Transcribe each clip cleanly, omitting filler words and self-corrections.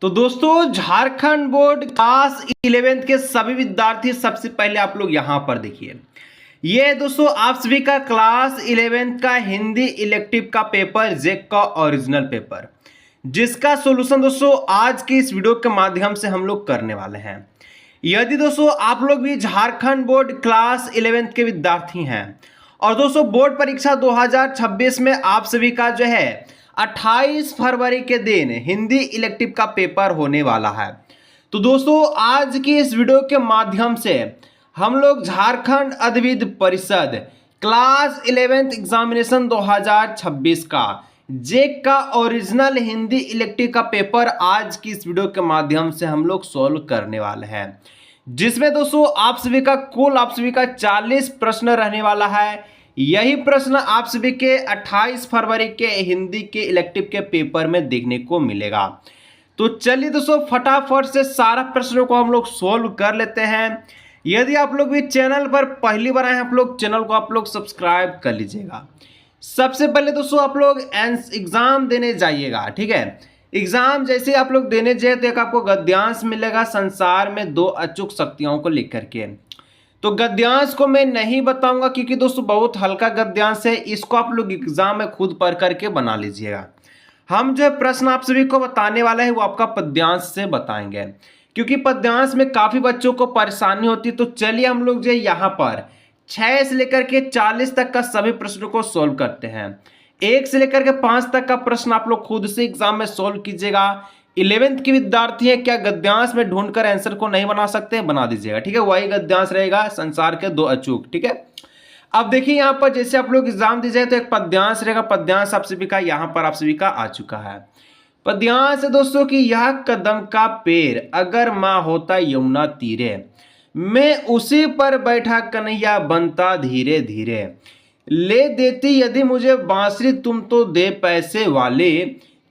तो दोस्तों Jharkhand board class 11th के सभी विद्यार्थी सबसे पहले आप लोग यहां पर देखिए। ये दोस्तों आप सभी का क्लास 11th का हिंदी इलेक्टिव का पेपर जेक का ओरिजिनल पेपर, जिसका सॉल्यूशन दोस्तों आज की इस वीडियो के माध्यम से हम लोग करने वाले हैं। यदि दोस्तों आप लोग भी झारखंड बोर्ड क्लास 11th के विद्यार्थी हैं और दोस्तों बोर्ड परीक्षा 2026 में आप सभी का जो है 28 फरवरी के दिन हिंदी इलेक्टिव का पेपर होने वाला है, तो दोस्तों आज की इस वीडियो के माध्यम से हम लोग झारखंड अधिविद परिषद क्लास 11th एग्जामिनेशन 2026 का जेक का ओरिजिनल हिंदी इलेक्टिव का पेपर आज की इस वीडियो के माध्यम से हम लोग सोल्व करने वाले हैं, जिसमें दोस्तों आप सभी का 40 प्रश्न रहने वाला है। यही प्रश्न आप सभी के 28 फरवरी के हिंदी के इलेक्टिव के पेपर में देखने को मिलेगा। तो चलिए दोस्तों फटाफट से सारा प्रश्नों को हम लोग सोल्व कर लेते हैं। यदि आप लोग भी चैनल पर पहली बार आए हैं, आप लोग चैनल को आप लोग सब्सक्राइब कर लीजिएगा। सबसे पहले दोस्तों आप लोग एग्जाम देने जाइएगा, ठीक है। एग्जाम जैसे आप लोग देने जाए तो एक आपको गद्यांश मिलेगा संसार में दो अचूक शक्तियों को लेकर के। तो गद्यांश को मैं नहीं बताऊंगा क्योंकि दोस्तों बहुत हल्का गद्यांश है, इसको आप लोग एग्जाम में खुद पढ़ करके बना लीजिएगा। हम जो प्रश्न आप सभी को बताने वाले हैं वो आपका पद्यांश से बताएंगे, क्योंकि पद्यांश में काफी बच्चों को परेशानी होती है। तो चलिए हम लोग जो यहाँ पर 6 से लेकर के 40 तक का सभी प्रश्नों को सोल्व करते हैं। 1 से लेकर के 5 तक का प्रश्न आप लोग खुद से एग्जाम में सोल्व कीजिएगा। 11th के विद्यार्थी हैं, क्या गद्यांश में ढूंढकर आंसर को नहीं बना सकते, बना दीजिएगा, ठीक है। वही गद्यांश रहेगा संसार के दो अचूक, ठीक है। अब देखिए यहाँ पर जैसे आप लोग एग्जाम दीजिए तो एक पद्यांश रहेगा। पद्यांश आप सभी का यहाँ पर आप सभी का आ चुका है। पद्यांश है दोस्तों कि यह कदम का पेड़ अगर माँ होता यमुना तीरे, मैं उसी पर बैठा कन्हैया बनता धीरे धीरे, ले देती यदि मुझे बांसुरी तुम तो दे पैसे वाले,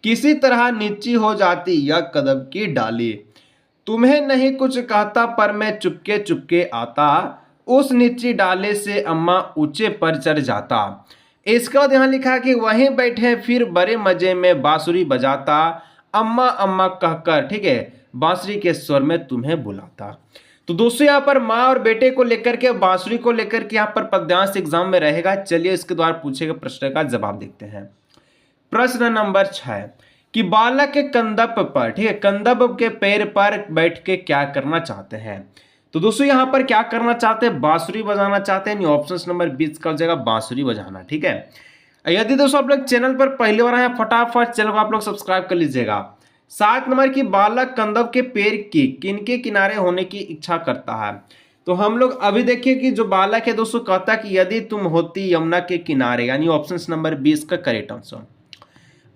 किसी तरह नीची हो जाती यह कदम की डाली, तुम्हें नहीं कुछ कहता पर मैं चुपके चुपके आता, उस नीची डाले से अम्मा ऊंचे पर चढ़ जाता। इसके बाद यहाँ लिखा कि वहीं बैठे फिर बड़े मजे में बांसुरी बजाता, अम्मा अम्मा कहकर, ठीक है, बांसुरी के स्वर में तुम्हें बुलाता। तो दोस्तों यहाँ पर माँ और बेटे को लेकर के बांसुरी को लेकर के यहाँ पर पद्यांश एग्जाम में रहेगा। चलिए इसके द्वारा पूछे गए प्रश्न का जवाब देखते हैं। प्रश्न नंबर 6 कि बालक के कंदप पर, ठीक है, कंदप के पैर पर बैठ के क्या करना चाहते हैं। तो दोस्तों यहाँ पर क्या करना चाहते हैं, बांसुरी बजाना चाहते हैं। ऑप्शन नंबर 20 का हो जाएगा बांसुरी बजाना, ठीक है। यदि दोस्तों आप लोग चैनल पर पहली बार आए फटाफट चैनल को आप लोग सब्सक्राइब कर लीजिएगा। 7 नंबर की बालक कंदप के पेड़ की किनके किनारे होने की इच्छा करता है। तो हम लोग अभी देखिए कि जो बालक है दोस्तों कहता कि यदि तुम होती यमुना के किनारे, यानी ऑप्शन नंबर 20 का करेक्ट आंसर।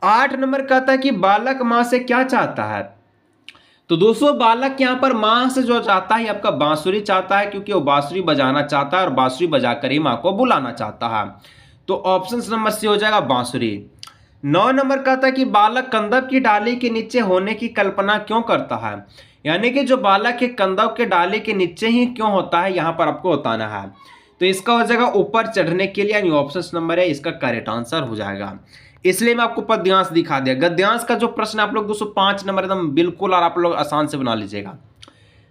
8 नंबर कहता है कि बालक माँ से क्या चाहता है। तो दोस्तों बालक यहाँ पर माँ से जो चाहता है आपका बांसुरी चाहता है, क्योंकि वो बांसुरी बजाना चाहता है और बांसुरी बजाकर ही माँ को बुलाना चाहता है। तो ऑप्शन नंबर सी हो जाएगा बांसुरी। 9 नंबर कहता है कि बालक कंदप की डाली के नीचे होने की कल्पना क्यों करता है, यानी कि जो बालक के कंदप के डाली के नीचे ही क्यों होता है यहाँ पर आपको बताना है। तो इसका हो जाएगा ऊपर चढ़ने के लिए, यानी ऑप्शन नंबर है इसका करेक्ट आंसर हो जाएगा। इसलिए मैं आपको पद्यांश दिखा दिया। गद्यांश का जो प्रश्न आप लोग 205 नंबर एकदम बिल्कुल और आप लोग आसान से बना लीजिएगा।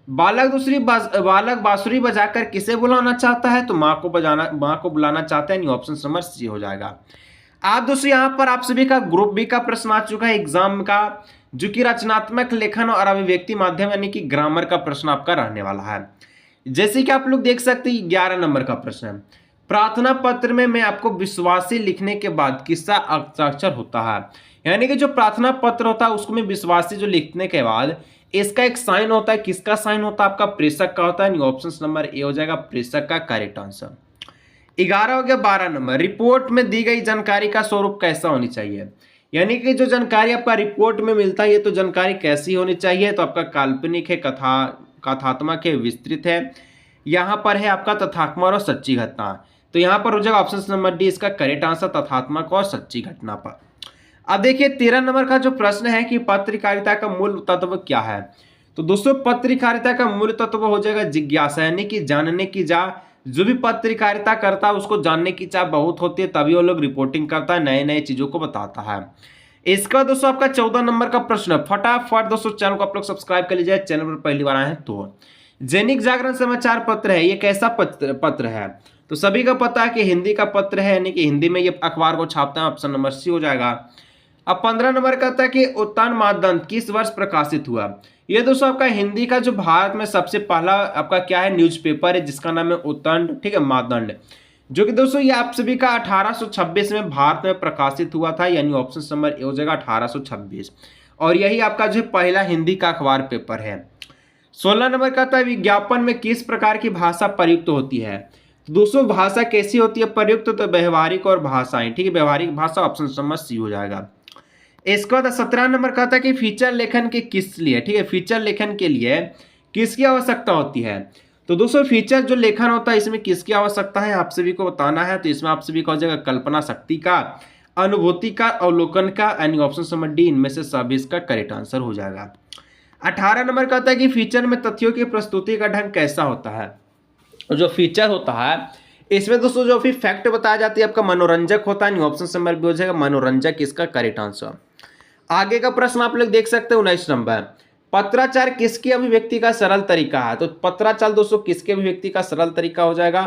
बालक बांसुरी बजाकर किसे बुलाना चाहता है, तो माँ को बुलाना चाहता है, ऑप्शन नंबर सी हो जाएगा। आप दोस्तों यहाँ पर आप सभी का ग्रुप बी का प्रश्न आ चुका है एग्जाम का, जो कि रचनात्मक लेखन और अभिव्यक्ति माध्यम यानी कि ग्रामर का प्रश्न आपका रहने वाला है। जैसे कि आप लोग देख सकते हैं 11 नंबर का प्रश्न है, प्रार्थना पत्र में मैं आपको विश्वासी लिखने के बाद किसका हस्ताक्षर होता है, यानी कि जो प्रार्थना पत्र होता है उसको में विश्वासी जो लिखने के बाद इसका एक साइन होता है, किसका साइन होता है, आपका प्रेषक का होता है। ऑप्शन नंबर ए हो जाएगा प्रेषक का करेक्ट आंसर। 11 हो गया। 12 नंबर, रिपोर्ट में दी गई जानकारी का स्वरूप कैसा होनी चाहिए, यानी कि जो जानकारी आपका रिपोर्ट में मिलता है तो जानकारी कैसी होनी चाहिए। तो आपका काल्पनिक है, कथात्मक है, विस्तृत है, यहाँ पर है आपका तथात्मक और सच्ची घटना। तो यहाँ पर हो जाएगा ऑप्शन नंबर डी इसका करेक्ट आंसर, तथात्मक और सच्ची घटना पर। अब देखिए 13 नंबर का जो प्रश्न है कि पत्रकारिता का मूल तत्व क्या है। तो दोस्तों पत्रकारिता का मूल तत्व हो जाएगा जिज्ञासा, यानी कि जानने की चाह। जो भी पत्रकारिता करता है उसको जानने की चाह बहुत होती है, तभी वो लोग रिपोर्टिंग करता है, नए नए चीजों को बताता है। इसका दोस्तों आपका 14 नंबर का प्रश्न, फटाफट दोस्तों चैनल को आप लोग सब्सक्राइब कर लीजिए, चैनल पर पहली बार आए हैं तो। दैनिक जागरण समाचार पत्र है, ये कैसा पत्र है? तो सभी का पता है कि हिंदी का पत्र है, यानी कि हिंदी में ये अखबार को छापते हैं, ऑप्शन नंबर सी हो जाएगा। अब 15 नंबर कहता है कि उत्तान मानदंड किस वर्ष प्रकाशित हुआ? ये दोस्तों आपका हिंदी का जो भारत में सबसे पहला आपका क्या है, न्यूज़पेपर है, जिसका नाम है उत्तान, ठीक है, मानदंड, जो कि दोस्तों ये आप सभी का 1826 में भारत में प्रकाशित हुआ था, यानी ऑप्शन नंबर ए हो जाएगा 1826। और यही आपका जो पहला हिंदी का अखबार पेपर है। 16 नंबर का था विज्ञापन में किस प्रकार की भाषा प्रयुक्त होती है? तो दोस्तों भाषा कैसी होती है प्रयुक्त? तो व्यवहारिक और भाषाएं, ठीक है, व्यवहारिक भाषा, ऑप्शन नंबर सी हो जाएगा। इसके बाद 17 नंबर का था कि फीचर लेखन के किस लिए, ठीक है, फीचर लेखन के लिए किसकी आवश्यकता होती है? तो दोस्तों फीचर जो लेखन होता है इसमें किसकी आवश्यकता है आप सभी को बताना है। तो इसमें आप सभी का हो जाएगा कल्पना शक्ति का, अनुभूति का, अवलोकन का, यानी ऑप्शन नंबर डी इनमें से सभी इसका करेक्ट आंसर हो जाएगा। 18 नंबर का होता है कि फीचर में तथ्यों की प्रस्तुति का ढंग कैसा होता है? जो फीचर होता है इसमें दोस्तों जो भी फैक्ट बताया जाती है आपका मनोरंजक होता है, ऑप्शन नंबर बी हो जाएगा मनोरंजक इसका करेक्ट आंसर। आगे का प्रश्न आप लोग देख सकते हैं 19 नंबर, पत्राचार किसकी अभिव्यक्ति का सरल तरीका है? तो पत्राचार दोस्तों किसके अभिव्यक्ति का सरल तरीका हो जाएगा?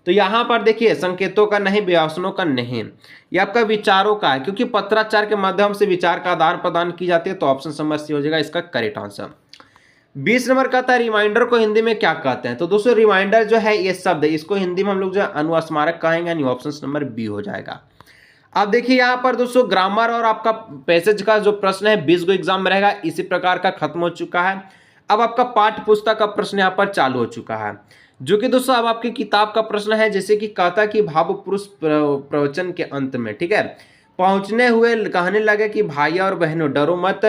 तो यहाँ पर देखिए संकेतों का नहीं, व्यासनों का नहीं, ये आपका विचारों का है, क्योंकि पत्राचार के माध्यम से विचार का आदान प्रदान की जाती है। तो ऑप्शन नंबर सी हो जाएगा इसका करेक्ट आंसर। 20 नंबर का था रिमाइंडर को हिंदी में क्या कहते हैं? तो दोस्तों रिमाइंडर जो है ये शब्द है, इसको हिंदी में हम लोग जो है अनुस्मारक कहेंगे, यानी ऑप्शन नंबर बी हो जाएगा। अब देखिए यहाँ पर दोस्तों ग्रामर और आपका पैसेज का जो प्रश्न है 20 को एग्जाम में रहेगा, इसी प्रकार का खत्म हो चुका है। अब आपका पाठ्य पुस्तक का प्रश्न यहाँ पर चालू हो चुका है, जो कि दोस्तों अब आपकी किताब का प्रश्न है, जैसे कि कहता कि भाव पुरुष प्रवचन के अंत में, ठीक है, पहुंचने हुए कहने लगे कि भाइयों और बहनों डरो मत,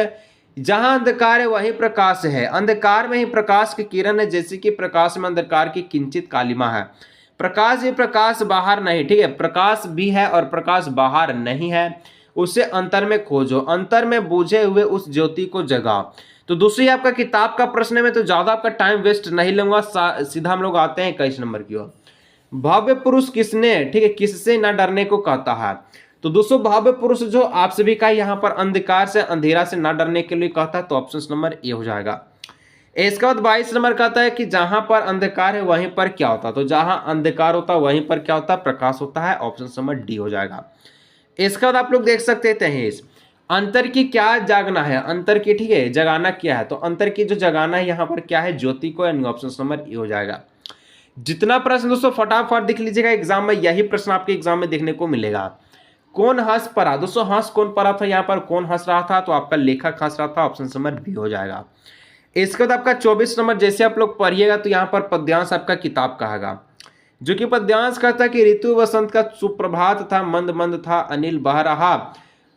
जहां अंधकार है वहीं प्रकाश है, अंधकार में ही प्रकाश की किरण है, जैसे कि प्रकाश में अंधकार की किंचित कालिमा है। प्रकाश भी प्रकाश बाहर नहीं, ठीक है, प्रकाश भी है और प्रकाश बाहर नहीं है, उसे अंतर में खोजो, अंतर में बूझे हुए उस ज्योति को जगाओ। तो दूसरी आपका किताब का प्रश्न में तो ज्यादा आपका टाइम वेस्ट नहीं लूंगा, सीधा हम लोग आते हैं 21 नंबर की ओर। भव्य पुरुष किसने, ठीक है, किससे न डरने को कहता है? तो दोस्तों भव्य पुरुष जो आप सभी का यहाँ पर अंधकार से, अंधेरा से न डरने के लिए कहता है। तो ऑप्शन नंबर ए हो जाएगा। इसके बाद 22 नंबर कहता है कि जहां पर अंधकार है वहीं पर क्या होता है? तो जहां अंधकार होता है वहीं पर क्या होता है? प्रकाश होता है, ऑप्शन नंबर डी हो जाएगा। इसके बाद आप लोग देख सकते हैं अंतर की क्या जागना है, अंतर की, ठीक है, जगाना क्या है? तो अंतर की जो जगाना है यहाँ पर क्या है? ज्योति को, यानी ऑप्शन नंबर ए हो जाएगा। जितना प्रश्न दोस्तों फटाफट देख लीजिएगा, एग्जाम में यही प्रश्न आपके एग्जाम में देखने को मिलेगा। कौन हंस पड़ा? दोस्तों हंस कौन पड़ा था यहाँ पर, कौन हंस रहा था? तो आपका लेखक हंस रहा था, ऑप्शन नंबर बी हो जाएगा। इसके बाद आपका 24 नंबर जैसे आप लोग पढ़िएगा तो यहाँ पर पद्यांश आपका किताब कहेगा, जो कि पद्यांश कहता है कि ऋतु वसंत का सुप्रभात था, मंद मंद था अनिल बह रहा,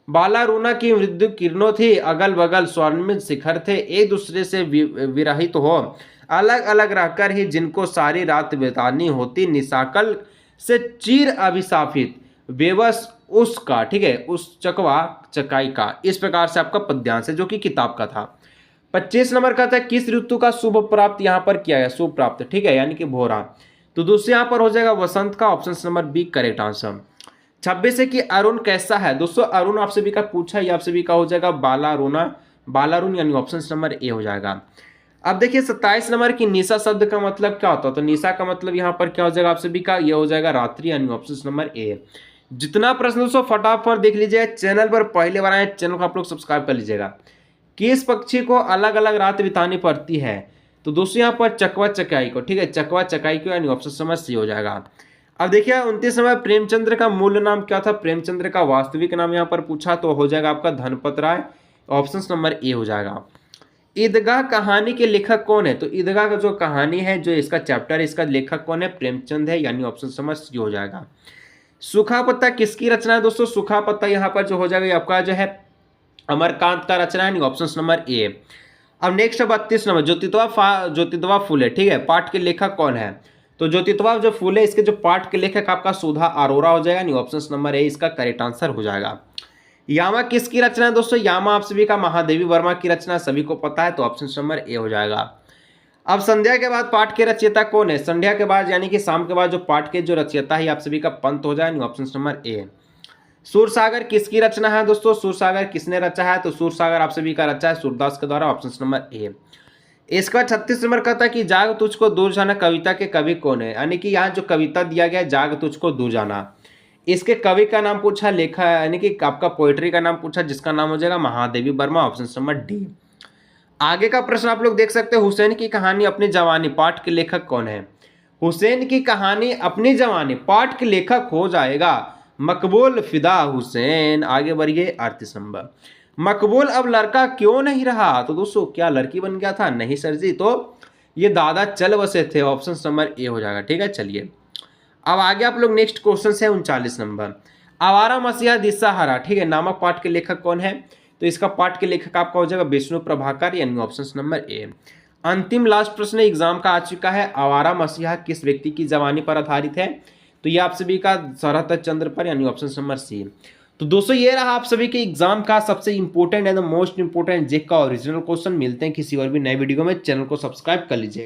बाला रूना की मृदु किरणों थी, अगल बगल स्वर्णिम शिखर थे, एक दूसरे से विरहित हो, अलग अलग रहकर ही जिनको सारी रात बितानी होती, निशाकल से चीर अभिशापित बेबस उसका, ठीक है, उस चकवा चकाई का। इस प्रकार से आपका पद्यांश है जो कि किताब का था। 25 नंबर का था किस ऋतु का शुभ प्राप्त यहाँ पर किया गया? शुभ प्राप्त, ठीक है, यानी कि भोरा। तो दूसरे यहाँ पर हो जाएगा वसंत का, option number B correct answer. 26 है कि अरुण कैसा है? दोस्तों अरुण आप सभी का पूछा, ये आप सभी का हो जाएगा बालारुण, यानी ऑप्शन नंबर ए हो जाएगा। अब देखिए 27 नंबर की निशा शब्द का मतलब क्या होता है? तो निशा का मतलब यहाँ पर क्या हो जाएगा आप सभी का? ये हो जाएगा रात्रि, यानी ऑप्शन नंबर ए। जितना प्रश्न दोस्तों फटाफट देख लीजिएगा, चैनल पर पहले बार आए चैनल को आप लोग सब्सक्राइब कर लीजिएगा। किस पक्षी को अलग अलग रात बितानी पड़ती है? तो दोस्तों यहाँ पर चकवा चकाई को, ठीक है, चकवा चकाई को, यानी ऑप्शन नंबर सी हो जाएगा। अब देखिए 29 नंबर प्रेमचंद्र का मूल नाम क्या था? प्रेमचंद्र का वास्तविक नाम यहाँ पर पूछा तो हो जाएगा आपका धनपत राय, ऑप्शन नंबर ए हो जाएगा। ईदगाह कहानी के लेखक कौन है? तो ईदगाह का जो कहानी है, जो इसका चैप्टर है, इसका लेखक कौन है? प्रेमचंद है, यानी ऑप्शन नंबर सी हो जाएगा। सूखा पत्ता किसकी रचना है? दोस्तों सूखा पत्ता यहाँ पर जो हो जाएगा, ये आपका जो है अमरकांत का रचना है, ऑप्शन नंबर ए। अब नेक्स्ट 32 नंबर ज्योतिद्वा फूले, ठीक है, पाठ के लेखक कौन है? तो ज्योतिद्वा जो फूले, इसके जो पाठ के लेखक आपका सुधा अरोरा हो जाएगा, ऑप्शन नंबर ए इसका करेक्ट आंसर हो जाएगा। यामा किसकी रचना है? दोस्तों यामा आप सभी का महादेवी वर्मा की रचना, सभी को पता है, तो ऑप्शन नंबर ए हो जाएगा। अब संध्या के बाद पाठ के रचयिता कौन है? संध्या के बाद यानी कि शाम के बाद जो पाठ के जो रचयिता है आप सभी का पंत हो जाएगा, ऑप्शन नंबर ए। सूरसागर किसकी रचना है दोस्तों? सूरसागर किसने रचा है? तो सूरसागर आप सभी का रचा है सूरदास के द्वारा, ऑप्शन नंबर ए। इसका 36 नंबर कहता है कि जाग तुझको दूर जाना कविता के कवि कौन है? यानी कि यहाँ जो कविता दिया गया है जाग तुझको दूर जाना, इसके कवि का नाम पूछा, लेखा यानी कि आपका पोएट्री का नाम पूछा, जिसका नाम हो जाएगा Mahadevi Verma, option number D. आगे का प्रश्न आप लोग देख सकते हैं, हुसैन की कहानी अपनी जवानी पाठ के लेखक कौन है? हुसैन की कहानी अपनी जवानी पाठ के लेखक हो जाएगा मकबूल फिदा हुसैन। आगे बढ़िए 38 नंबर। मकबूल अब लड़का क्यों नहीं रहा? तो दोस्तों क्या लड़की बन गया था? नहीं सर जी, तो ये दादा चल बसे थे, ऑप्शन नंबर ए हो जाएगा। ठीक है, चलिए अब आगे आप लोग नेक्स्ट क्वेश्चन है 39 नंबर। आवारा मसीहा दिशाहारा, ठीक है, नामक पाठ के लेखक कौन है? तो इसका पाठ के लेखक आपका हो जाएगा विष्णु प्रभाकर, यानी ऑप्शन नंबर ए। अंतिम लास्ट प्रश्न एग्जाम का आ चुका है, आवारा मसीहा किस व्यक्ति की जवानी पर आधारित है? तो ये आप सभी का शरत चंद्र पर, यानी ऑप्शन नंबर सी। तो दोस्तों ये रहा आप सभी के एग्जाम का सबसे important and the most important जेक का ओरिजिनल क्वेश्चन। मिलते हैं किसी और भी नए वीडियो में, चैनल को सब्सक्राइब कर लीजिए।